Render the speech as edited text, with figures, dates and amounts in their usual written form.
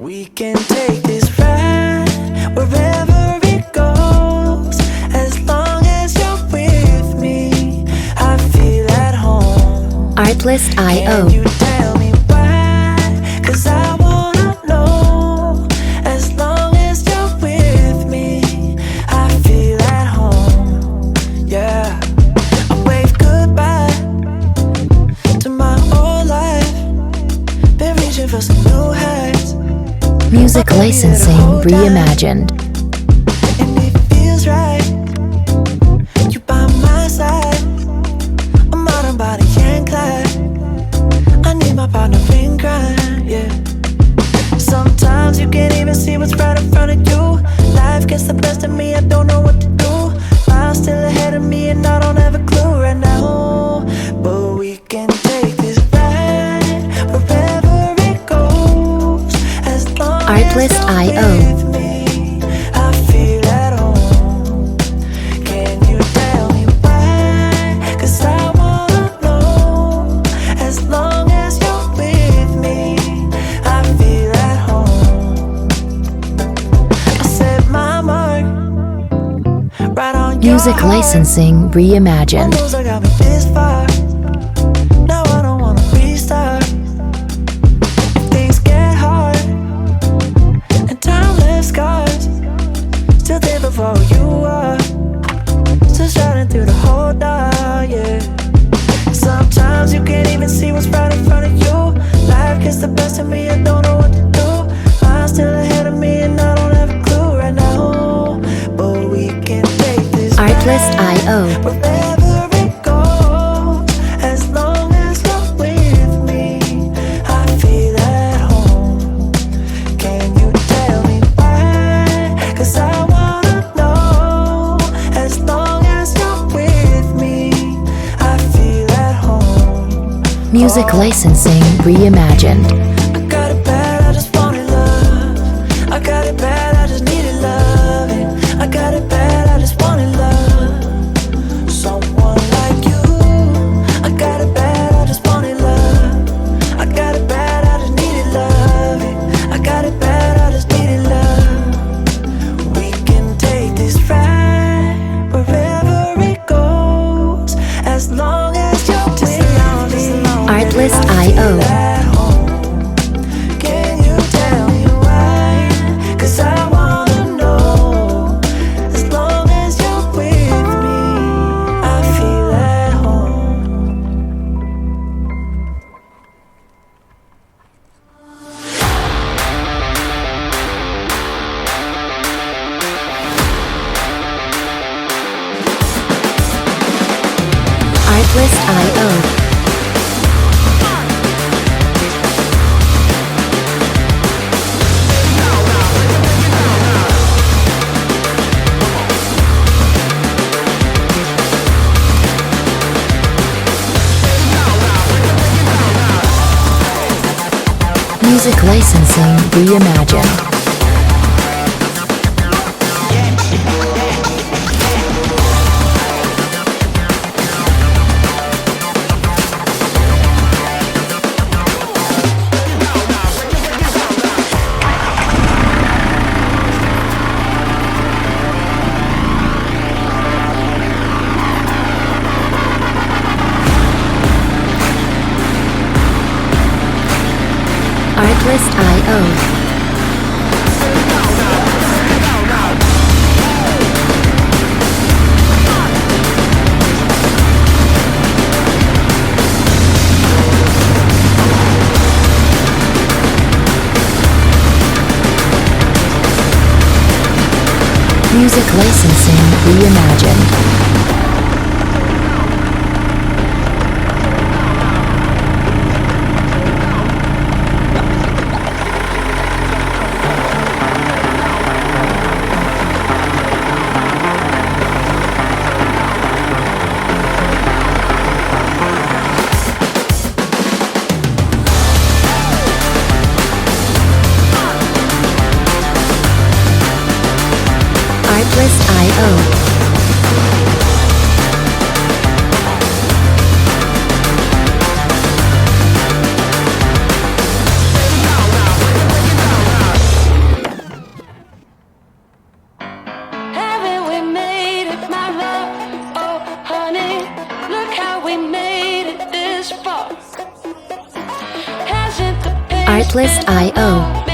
We can take this ride wherever it goes. As long as you're with me, I feel at home. Artlist.io. Can you tell me why? 'Cause I wanna know. As long as you're with me, I feel at home. Yeah, I wave goodbye to my old life. Been reaching for some new heights. Music licensing reimagined. And it feels right. You by my side. A modern body and glide. I need my partner in crime, yeah. Sometimes you can't even see what's right in front of you. Life gets the best of me, I don't know what to do. Miles still ahead of me and I don't have a clue right now. But we can take this ride wherever it goes. As long Artlist.io. as you're with me, I feel at home. Can you tell me why? 'Cause I wanna know. As long as you're with me, I feel at home. I set my mark right on your Music heart. licensing reimagined. Almost I got me this far. Now I don't wanna restart. If things get hard and time left scars, still there before you are. Still shining through the whole dark, yeah. Sometimes you can't even see what's right in front of you. Life gets the best of me, I don't know what to do. I'm still ahead of me and I don't have a clue right now. But we can take this Artlist.io. wherever it goes. As long as you're with me, I feel at home. Can you tell me why? 'Cause I wanna know. As long as you're with me, I feel at home. Music licensing reimagined. I got it bad, I just wanted love. I got it bad, I just needed loving. I got it bad, I just wanted love. Someone like you. I got it bad, I just wanted love. I got it bad, I just needed loving. I got it bad, I just needed love. We can take this ride wherever it goes. As long as you're with me, Artlist.io. at home. Can you tell me why? 'Cause I wanna know. As long as you're with me, I feel at home. Artlist.io. Music licensing reimagined. Artlist.io. Music licensing reimagined. Artlist.io. Artlist.io